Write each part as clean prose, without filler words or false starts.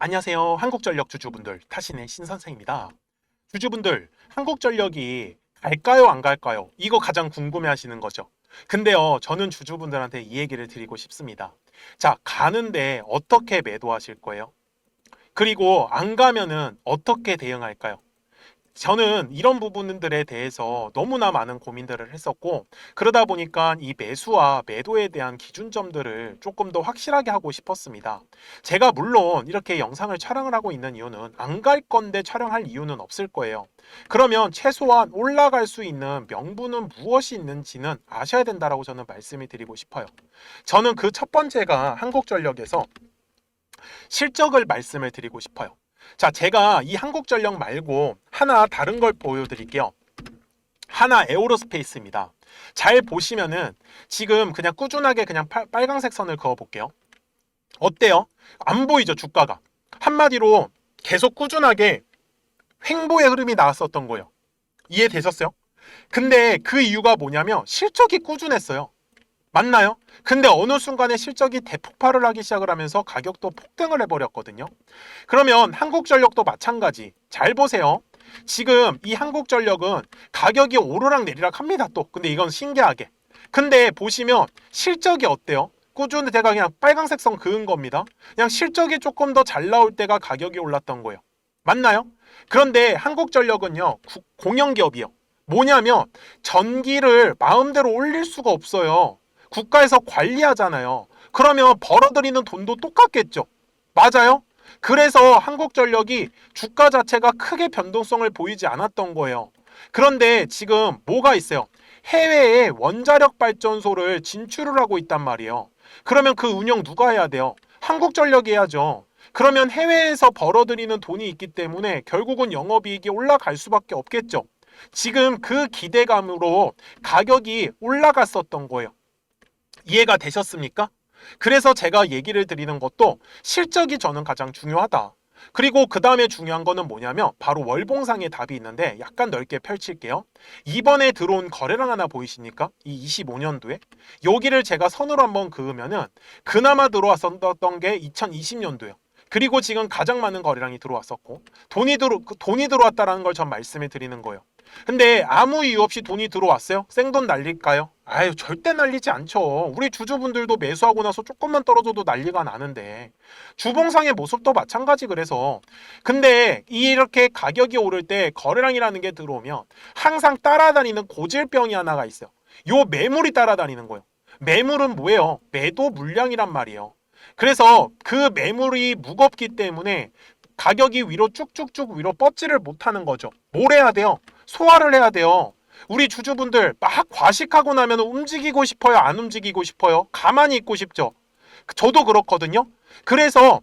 안녕하세요. 한국전력 주주분들, 타신의 신선생입니다. 주주분들, 한국전력이 갈까요, 안 갈까요? 이거 가장 궁금해 하시는 거죠. 근데요, 저는 주주분들한테 이 얘기를 드리고 싶습니다. 자, 가는데 어떻게 매도하실 거예요? 그리고 안 가면은 어떻게 대응할까요? 저는 이런 부분들에 대해서 너무나 많은 고민들을 했었고, 그러다 보니까 이 매수와 매도에 대한 기준점들을 조금 더 확실하게 하고 싶었습니다. 제가 물론 이렇게 영상을 촬영을 하고 있는 이유는 안 갈 건데 촬영할 이유는 없을 거예요. 그러면 최소한 올라갈 수 있는 명분은 무엇이 있는지는 아셔야 된다라고 저는 말씀을 드리고 싶어요. 저는 그 첫 번째가 한국전력에서 실적을 말씀을 드리고 싶어요. 자, 제가 이 한국전력 말고 하나 다른 걸 보여드릴게요. 하나 에어로스페이스입니다. 잘 보시면은 지금 그냥 꾸준하게 그냥 빨강색 선을 그어 볼게요. 어때요? 안 보이죠, 주가가. 한마디로 계속 꾸준하게 횡보의 흐름이 나왔었던 거예요. 이해되셨어요? 근데 그 이유가 뭐냐면 실적이 꾸준했어요. 맞나요? 근데 어느 순간에 실적이 대폭발을 하기 시작을 하면서 가격도 폭등을 해버렸거든요. 그러면 한국전력도 마찬가지. 잘 보세요. 지금 이 한국전력은 가격이 오르락 내리락 합니다 또. 근데 이건 신기하게. 근데 보시면 실적이 어때요? 꾸준히 제가 그냥 빨강색 선 그은 겁니다. 그냥 실적이 조금 더 잘 나올 때가 가격이 올랐던 거예요. 맞나요? 그런데 한국전력은요, 공영기업이요. 뭐냐면 전기를 마음대로 올릴 수가 없어요. 국가에서 관리하잖아요. 그러면 벌어들이는 돈도 똑같겠죠. 맞아요? 그래서 한국전력이 주가 자체가 크게 변동성을 보이지 않았던 거예요. 그런데 지금 뭐가 있어요? 해외에 원자력 발전소를 진출을 하고 있단 말이에요. 그러면 그 운영 누가 해야 돼요? 한국전력이 해야죠. 그러면 해외에서 벌어들이는 돈이 있기 때문에 결국은 영업이익이 올라갈 수밖에 없겠죠. 지금 그 기대감으로 가격이 올라갔었던 거예요. 이해가 되셨습니까? 그래서 제가 얘기를 드리는 것도 실적이 저는 가장 중요하다. 그리고 그 다음에 중요한 거는 뭐냐면 바로 월봉상의 답이 있는데 약간 넓게 펼칠게요. 이번에 들어온 거래량 하나 보이십니까? 이 25년도에 여기를 제가 선으로 한번 그으면은 그나마 들어왔었던 게 2020년도예요. 그리고 지금 가장 많은 거래량이 들어왔었고 돈이 들어왔다라는 걸 전 말씀을 드리는 거예요. 근데 아무 이유 없이 돈이 들어왔어요? 생돈 날릴까요? 아유, 절대 날리지 않죠. 우리 주주분들도 매수하고 나서 조금만 떨어져도 난리가 나는데 주봉상의 모습도 마찬가지. 그래서 근데 이렇게 가격이 오를 때 거래량이라는 게 들어오면 항상 따라다니는 고질병이 하나가 있어요. 요 매물이 따라다니는 거예요. 매물은 뭐예요? 매도 물량이란 말이에요. 그래서 그 매물이 무겁기 때문에 가격이 위로 쭉쭉쭉 위로 뻗지를 못하는 거죠. 뭘 해야 돼요? 소화를 해야 돼요. 우리 주주분들 막 과식하고 나면 움직이고 싶어요? 안 움직이고 싶어요? 가만히 있고 싶죠? 저도 그렇거든요. 그래서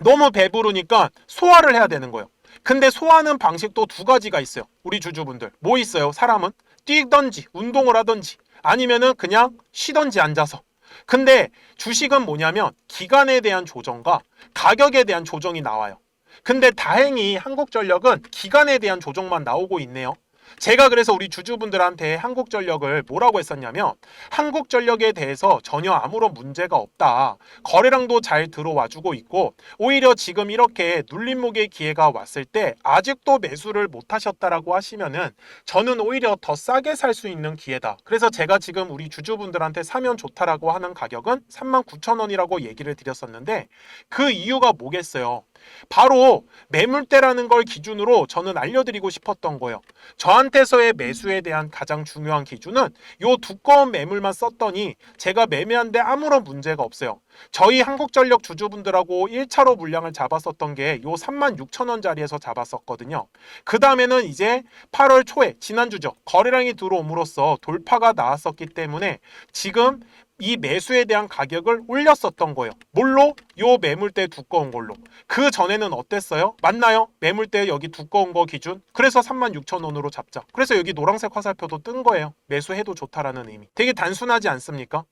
너무 배부르니까 소화를 해야 되는 거예요. 근데 소화하는 방식도 두 가지가 있어요. 우리 주주분들 뭐 있어요? 사람은 뛰던지 운동을 하던지 아니면은 그냥 쉬던지 앉아서. 근데 주식은 뭐냐면 기간에 대한 조정과 가격에 대한 조정이 나와요. 근데 다행히 한국전력은 기간에 대한 조정만 나오고 있네요. 제가 그래서 우리 주주분들한테 한국전력을 뭐라고 했었냐면 한국전력에 대해서 전혀 아무런 문제가 없다. 거래량도 잘 들어와주고 있고 오히려 지금 이렇게 눌림목의 기회가 왔을 때 아직도 매수를 못 하셨다라고 하시면은 저는 오히려 더 싸게 살 수 있는 기회다. 그래서 제가 지금 우리 주주분들한테 사면 좋다라고 하는 가격은 39,000원이라고 얘기를 드렸었는데 그 이유가 뭐겠어요? 바로 매물대라는 걸 기준으로 저는 알려드리고 싶었던 거예요. 저한테서의 매수에 대한 가장 중요한 기준은 요 두꺼운 매물만 썼더니 제가 매매한데 아무런 문제가 없어요. 저희 한국전력 주주분들하고 1차로 물량을 잡았었던 게 요 36,000원짜리에서 잡았었거든요. 그 다음에는 이제 8월 초에 지난주죠. 거래량이 들어옴으로써 돌파가 나왔었기 때문에 지금 이 매수에 대한 가격을 올렸었던 거예요. 뭘로? 요 매물대 두꺼운 걸로. 그 전에는 어땠어요? 맞나요? 매물대 여기 두꺼운 거 기준. 그래서 36,000원으로 잡자. 그래서 여기 노란색 화살표도 뜬 거예요. 매수해도 좋다라는 의미. 되게 단순하지 않습니까?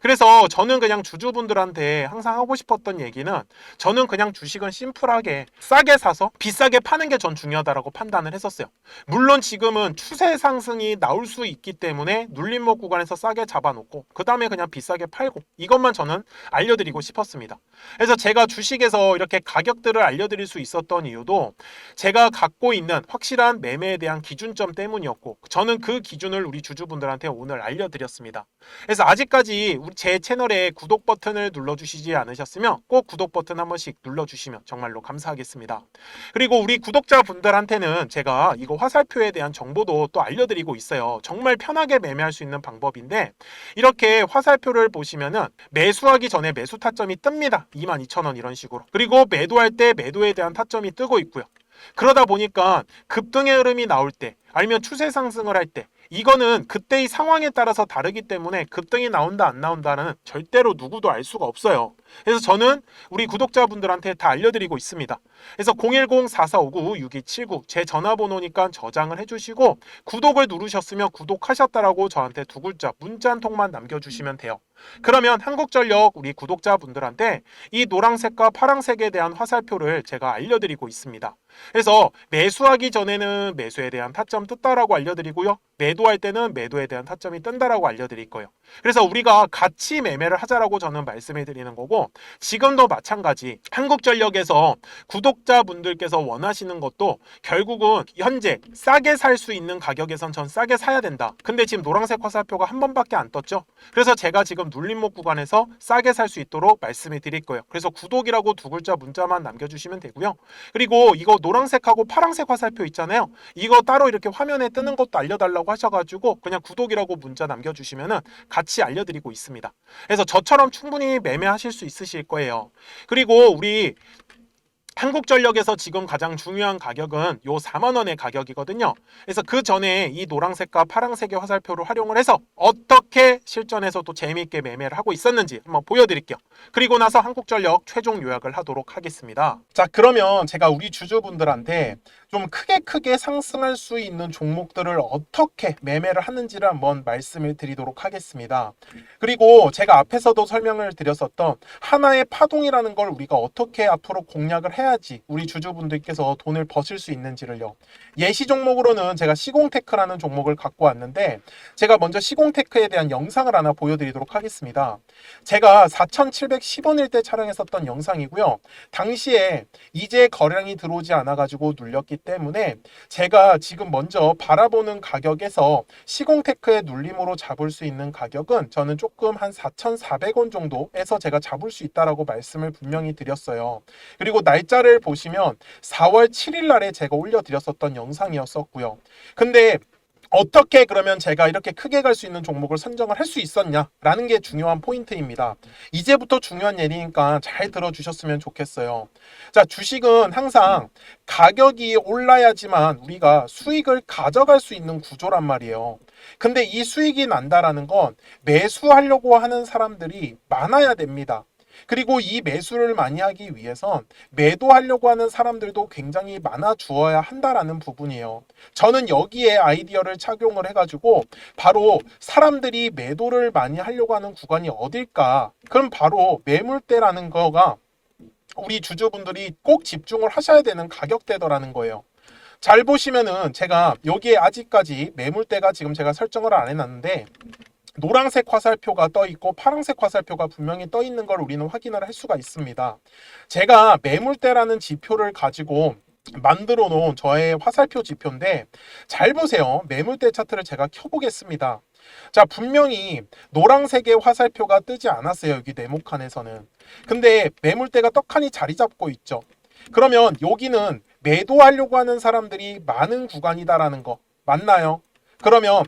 그래서 저는 그냥 주주분들한테 항상 하고 싶었던 얘기는, 저는 그냥 주식은 심플하게 싸게 사서 비싸게 파는 게 전 중요하다라고 판단을 했었어요. 물론 지금은 추세 상승이 나올 수 있기 때문에 눌림목 구간에서 싸게 잡아놓고 그 다음에 그냥 비싸게 팔고, 이것만 저는 알려드리고 싶었습니다. 그래서 제가 주식에서 이렇게 가격들을 알려드릴 수 있었던 이유도 제가 갖고 있는 확실한 매매에 대한 기준점 때문이었고, 저는 그 기준을 우리 주주분들한테 오늘 알려드렸습니다. 그래서 아직까지 제 채널에 구독 버튼을 눌러주시지 않으셨으면 꼭 구독 버튼 한 번씩 눌러주시면 정말로 감사하겠습니다. 그리고 우리 구독자분들한테는 제가 이거 화살표에 대한 정보도 또 알려드리고 있어요. 정말 편하게 매매할 수 있는 방법인데, 이렇게 화살표를 보시면은 매수하기 전에 매수 타점이 뜹니다. 22,000원 이런 식으로. 그리고 매도할 때 매도에 대한 타점이 뜨고 있고요. 그러다 보니까 급등의 흐름이 나올 때, 아니면 추세 상승을 할 때, 이거는 그때의 상황에 따라서 다르기 때문에 급등이 나온다 안 나온다는 절대로 누구도 알 수가 없어요. 그래서 저는 우리 구독자분들한테 다 알려드리고 있습니다. 그래서 010-4459-6279 제 전화번호니까 저장을 해주시고, 구독을 누르셨으면 구독하셨다라고 저한테 두 글자 문자 한 통만 남겨주시면 돼요. 그러면 한국전력 우리 구독자분들한테 이 노란색과 파란색에 대한 화살표를 제가 알려드리고 있습니다. 그래서 매수하기 전에는 매수에 대한 타점 뜬다라고 알려드리고요, 매도할 때는 매도에 대한 타점이 뜬다라고 알려드릴 거예요. 그래서 우리가 같이 매매를 하자라고 저는 말씀을 드리는 거고, 지금도 마찬가지 한국전력에서 구독자분들께서 원하시는 것도 결국은 현재 싸게 살 수 있는 가격에선 전 싸게 사야 된다. 근데 지금 노란색 화살표가 한 번밖에 안 떴죠. 그래서 제가 지금 눌림목 구간에서 싸게 살 수 있도록 말씀을 드릴 거예요. 그래서 구독이라고 두 글자 문자만 남겨주시면 되고요. 그리고 이거 노란색하고 파란색 화살표 있잖아요. 이거 따로 이렇게 화면에 뜨는 것도 알려달라고 하셔가지고 그냥 구독이라고 문자 남겨주시면은 같이 알려드리고 있습니다. 그래서 저처럼 충분히 매매하실 수 있으실 거예요. 그리고 우리 한국전력에서 지금 가장 중요한 가격은 요 4만원의 가격이거든요. 그래서 그 전에 이 노란색과 파란색의 화살표를 활용을 해서 어떻게 실전에서 또 재미있게 매매를 하고 있었는지 한번 보여드릴게요. 그리고 나서 한국전력 최종 요약을 하도록 하겠습니다. 자, 그러면 제가 우리 주주분들한테 좀 크게 상승할 수 있는 종목들을 어떻게 매매를 하는지를 한번 말씀을 드리도록 하겠습니다. 그리고 제가 앞에서도 설명을 드렸었던 하나의 파동이라는 걸 우리가 어떻게 앞으로 공략을 해야지 우리 주주분들께서 돈을 버실 수 있는지를요. 예시 종목으로는 제가 시공테크라는 종목을 갖고 왔는데, 제가 먼저 시공테크에 대한 영상을 하나 보여드리도록 하겠습니다. 제가 4,710원일 때 촬영했었던 영상이고요. 당시에 이제 거량이 들어오지 않아가지고 눌렸기 때문에 제가 지금 먼저 바라보는 가격에서 시공테크의 눌림으로 잡을 수 있는 가격은 저는 조금 한 4,400원 정도에서 제가 잡을 수 있다라고 말씀을 분명히 드렸어요. 그리고 날짜를 보시면 4월 7일 날에 제가 올려드렸었던 영상이었었고요. 근데 어떻게 그러면 제가 이렇게 크게 갈 수 있는 종목을 선정을 할 수 있었냐라는 게 중요한 포인트입니다. 이제부터 중요한 얘기니까 잘 들어주셨으면 좋겠어요. 자, 주식은 항상 가격이 올라야지만 우리가 수익을 가져갈 수 있는 구조란 말이에요. 근데 이 수익이 난다라는 건 매수하려고 하는 사람들이 많아야 됩니다. 그리고 이 매수를 많이 하기 위해선 매도하려고 하는 사람들도 굉장히 많아 주어야 한다라는 부분이에요. 저는 여기에 아이디어를 착용을 해가지고 바로 사람들이 매도를 많이 하려고 하는 구간이 어딜까? 그럼 바로 매물대라는 거가 우리 주주분들이 꼭 집중을 하셔야 되는 가격대더라는 거예요. 잘 보시면은 제가 여기에 아직까지 매물대가 지금 제가 설정을 안 해놨는데, 노란색 화살표가 떠 있고 파란색 화살표가 분명히 떠 있는 걸 우리는 확인을 할 수가 있습니다. 제가 매물대라는 지표를 가지고 만들어 놓은 저의 화살표 지표인데, 잘 보세요. 매물대 차트를 제가 켜보겠습니다. 자, 분명히 노란색의 화살표가 뜨지 않았어요. 여기 네모칸에서는. 근데 매물대가 떡하니 자리 잡고 있죠. 그러면 여기는 매도하려고 하는 사람들이 많은 구간이다라는 거 맞나요? 그러면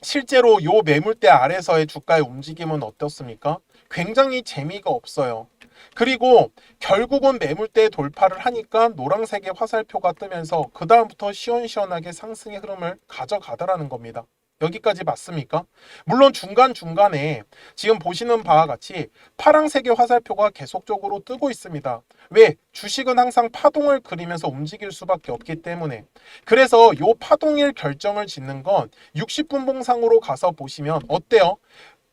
실제로 요 매물대 아래서의 주가의 움직임은 어떻습니까? 굉장히 재미가 없어요. 그리고 결국은 매물대 돌파를 하니까 노란색의 화살표가 뜨면서 그 다음부터 시원시원하게 상승의 흐름을 가져가더라는 겁니다. 여기까지 맞습니까? 물론 중간중간에 지금 보시는 바와 같이 파란색의 화살표가 계속적으로 뜨고 있습니다. 왜? 주식은 항상 파동을 그리면서 움직일 수밖에 없기 때문에. 그래서 요 파동일 결정을 짓는 건 60분 봉상으로 가서 보시면 어때요?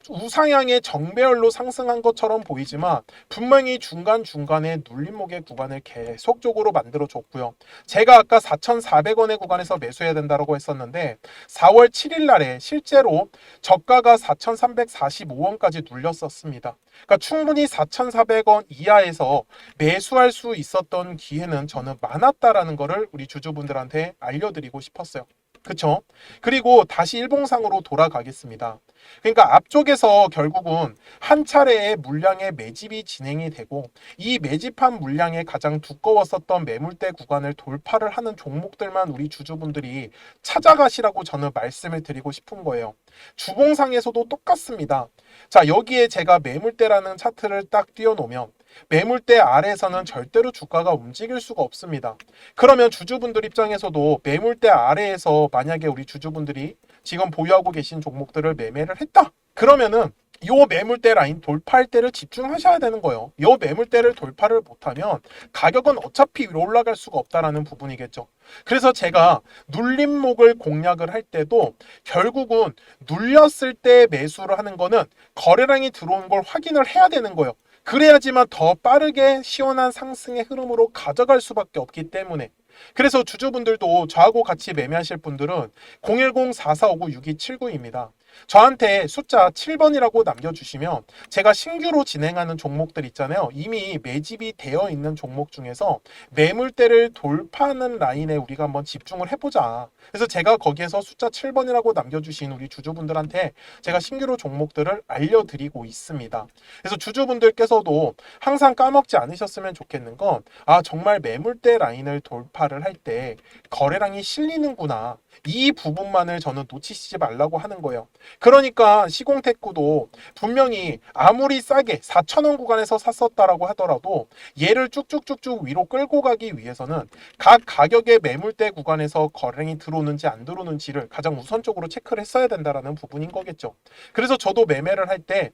우상향의 정배열로 상승한 것처럼 보이지만 분명히 중간중간에 눌림목의 구간을 계속적으로 만들어줬고요. 제가 아까 4,400원의 구간에서 매수해야 된다고 했었는데 4월 7일 날에 실제로 저가가 4,345원까지 눌렸었습니다. 그러니까 충분히 4,400원 이하에서 매수할 수 있었던 기회는 저는 많았다라는 거를 우리 주주분들한테 알려드리고 싶었어요. 그쵸? 그리고 다시 일봉상으로 돌아가겠습니다. 그러니까 앞쪽에서 결국은 한 차례의 물량의 매집이 진행이 되고 이 매집한 물량의 가장 두꺼웠었던 매물대 구간을 돌파를 하는 종목들만 우리 주주분들이 찾아가시라고 저는 말씀을 드리고 싶은 거예요. 주봉상에서도 똑같습니다. 자, 여기에 제가 매물대라는 차트를 딱 띄워놓으면 매물대 아래에서는 절대로 주가가 움직일 수가 없습니다. 그러면 주주분들 입장에서도 매물대 아래에서 만약에 우리 주주분들이 지금 보유하고 계신 종목들을 매매를 했다. 그러면은 요 매물대 라인 돌파할 때를 집중하셔야 되는 거예요. 요 매물대를 돌파를 못하면 가격은 어차피 위로 올라갈 수가 없다라는 부분이겠죠. 그래서 제가 눌림목을 공략을 할 때도 결국은 눌렸을 때 매수를 하는 거는 거래량이 들어온 걸 확인을 해야 되는 거예요. 그래야지만 더 빠르게 시원한 상승의 흐름으로 가져갈 수밖에 없기 때문에. 그래서 주주분들도 저하고 같이 매매하실 분들은 010-4459-6279입니다. 저한테 숫자 7번이라고 남겨주시면 제가 신규로 진행하는 종목들 있잖아요. 이미 매집이 되어 있는 종목 중에서 매물대를 돌파하는 라인에 우리가 한번 집중을 해보자. 그래서 제가 거기에서 숫자 7번이라고 남겨주신 우리 주주분들한테 제가 신규로 종목들을 알려드리고 있습니다. 그래서 주주분들께서도 항상 까먹지 않으셨으면 좋겠는 건 정말 매물대 라인을 돌파를 할 때 거래량이 실리는구나. 이 부분만을 저는 놓치시지 말라고 하는 거예요. 그러니까 시공테크도 분명히 아무리 싸게 4,000원 구간에서 샀었다라고 하더라도 얘를 쭉쭉쭉쭉 위로 끌고 가기 위해서는 각 가격의 매물대 구간에서 거래량이 들어오는지 안 들어오는지를 가장 우선적으로 체크를 했어야 된다는 부분인 거겠죠. 그래서 저도 매매를 할 때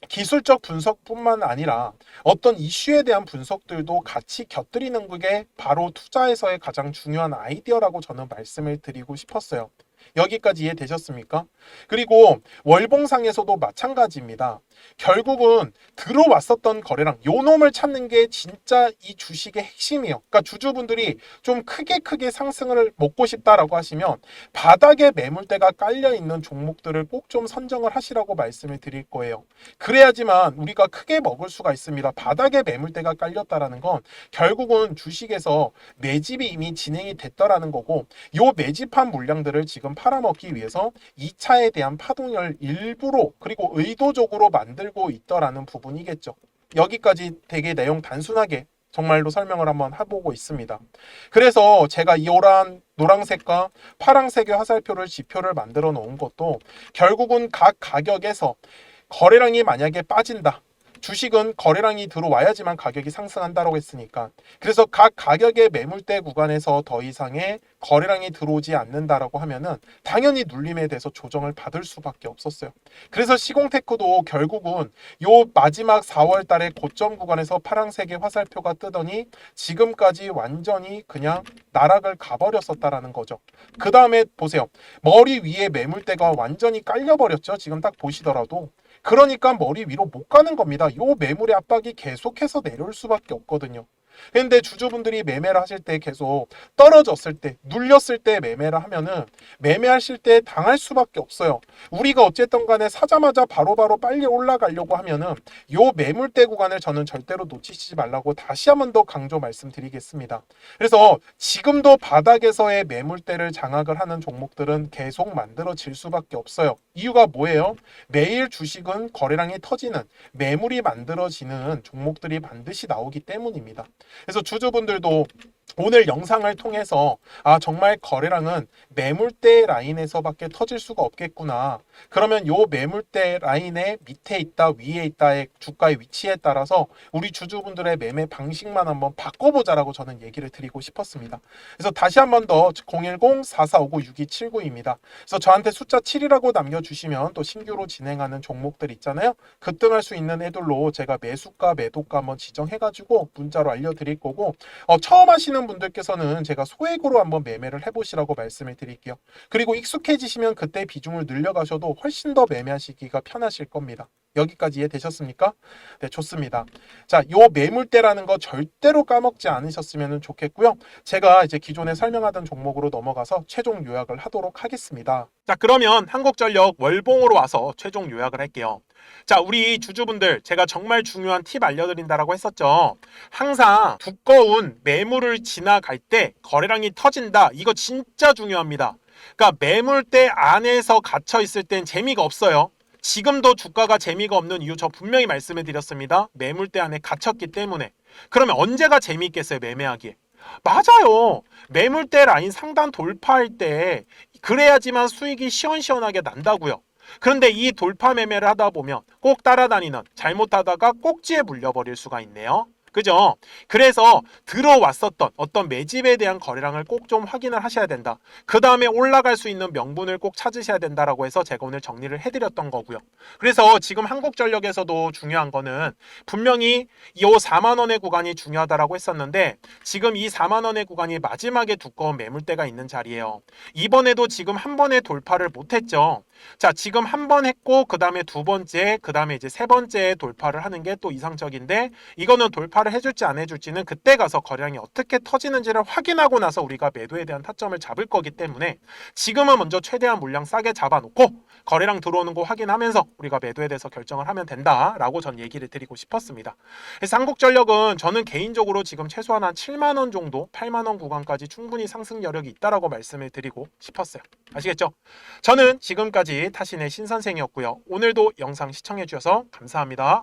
기술적 분석뿐만 아니라 어떤 이슈에 대한 분석들도 같이 곁들이는 게 바로 투자에서의 가장 중요한 아이디어라고 저는 말씀을 드리고 싶었어요. 여기까지 이해되셨습니까? 그리고 월봉상에서도 마찬가지입니다. 결국은 들어왔었던 거래량, 요 놈을 찾는 게 진짜 이 주식의 핵심이에요. 그러니까 주주분들이 좀 크게 상승을 먹고 싶다라고 하시면 바닥에 매물대가 깔려 있는 종목들을 꼭 좀 선정을 하시라고 말씀을 드릴 거예요. 그래야지만 우리가 크게 먹을 수가 있습니다. 바닥에 매물대가 깔렸다라는 건 결국은 주식에서 매집이 이미 진행이 됐다라는 거고, 요 매집한 물량들을 지금 팔아먹기 위해서 2차에 대한 파동을 일부러 그리고 의도적으로 만들고 있더라는 부분이겠죠. 여기까지 되게 내용 단순하게 정말로 설명을 한번 해보고 있습니다. 그래서 제가 이 노란색과 파란색의 화살표를 지표를 만들어 놓은 것도 결국은 각 가격에서 거래량이 만약에 빠진다. 주식은 거래량이 들어와야지만 가격이 상승한다고 했으니까. 그래서 각 가격의 매물대 구간에서 더 이상의 거래량이 들어오지 않는다라고 하면은 당연히 눌림에 대해서 조정을 받을 수밖에 없었어요. 그래서 시공테크도 결국은 요 마지막 4월 달에 고점 구간에서 파란색의 화살표가 뜨더니 지금까지 완전히 그냥 나락을 가버렸었다라는 거죠. 그 다음에 보세요. 머리 위에 매물대가 완전히 깔려버렸죠. 지금 딱 보시더라도. 그러니까 머리 위로 못 가는 겁니다. 요 매물의 압박이 계속해서 내려올 수밖에 없거든요. 근데 주주분들이 매매를 하실 때 계속 떨어졌을 때, 눌렸을 때 매매를 하면은 매매하실 때 당할 수밖에 없어요. 우리가 어쨌든 간에 사자마자 바로바로 빨리 올라가려고 하면은 요 매물대 구간을 저는 절대로 놓치시지 말라고 다시 한 번 더 강조 말씀드리겠습니다. 그래서 지금도 바닥에서의 매물대를 장악을 하는 종목들은 계속 만들어질 수밖에 없어요. 이유가 뭐예요? 매일 주식은 거래량이 터지는 매물이 만들어지는 종목들이 반드시 나오기 때문입니다. 그래서 주주분들도 오늘 영상을 통해서 정말 거래량은 매물대 라인에서밖에 터질 수가 없겠구나. 그러면 요 매물대 라인의 밑에 있다 위에 있다의 주가의 위치에 따라서 우리 주주분들의 매매 방식만 한번 바꿔보자라고 저는 얘기를 드리고 싶었습니다. 그래서 다시 한 번 더 010-4459-6279입니다. 그래서 저한테 숫자 7이라고 남겨주시면 또 신규로 진행하는 종목들 있잖아요. 급등할 수 있는 애들로 제가 매수가 매도가 한번 지정해가지고 문자로 알려드릴 거고, 처음 하시는 익숙하시는 분들께서는 제가 소액으로 한번 매매를 해보시라고 말씀을 드릴게요. 그리고 익숙해지시면 그때 비중을 늘려가셔도 훨씬 더 매매하시기가 편하실 겁니다. 여기까지 이해되셨습니까? 네, 좋습니다. 자, 요 매물대라는 거 절대로 까먹지 않으셨으면 좋겠고요. 제가 이제 기존에 설명하던 종목으로 넘어가서 최종 요약을 하도록 하겠습니다. 자, 그러면 한국전력 월봉으로 와서 최종 요약을 할게요. 자, 우리 주주분들, 제가 정말 중요한 팁 알려드린다라고 했었죠. 항상 두꺼운 매물을 지나갈 때 거래량이 터진다. 이거 진짜 중요합니다. 그러니까 매물대 안에서 갇혀 있을 땐 재미가 없어요. 지금도 주가가 재미가 없는 이유 저 분명히 말씀을 드렸습니다. 매물대 안에 갇혔기 때문에. 그러면 언제가 재미있겠어요, 매매하기에? 맞아요. 매물대 라인 상단 돌파할 때 그래야지만 수익이 시원시원하게 난다고요. 그런데 이 돌파 매매를 하다 보면 꼭 따라다니는, 잘못하다가 꼭지에 물려버릴 수가 있네요. 그죠? 그래서 들어왔었던 어떤 매집에 대한 거래량을 꼭 좀 확인을 하셔야 된다. 그 다음에 올라갈 수 있는 명분을 꼭 찾으셔야 된다라고 해서 제가 오늘 정리를 해드렸던 거고요. 그래서 지금 한국전력에서도 중요한 거는 분명히 이 4만 원의 구간이 중요하다라고 했었는데 지금 이 4만 원의 구간이 마지막에 두꺼운 매물대가 있는 자리예요. 이번에도 지금 한 번에 돌파를 못했죠. 자, 지금 한 번 했고 그 다음에 두 번째, 그 다음에 이제 세 번째 돌파를 하는 게 또 이상적인데 이거는 돌파를 해줄지 안 해줄지는 그때 가서 거래량이 어떻게 터지는지를 확인하고 나서 우리가 매도에 대한 타점을 잡을 거기 때문에 지금은 먼저 최대한 물량 싸게 잡아놓고 거래량 들어오는 거 확인하면서 우리가 매도에 대해서 결정을 하면 된다라고 전 얘기를 드리고 싶었습니다. 그래서 한국전력은 저는 개인적으로 지금 최소한 한 7만 원 정도, 8만 원 구간까지 충분히 상승 여력이 있다라고 말씀을 드리고 싶었어요. 아시겠죠? 저는 지금까지 타신의 신선생이었고요. 오늘도 영상 시청해 주셔서 감사합니다.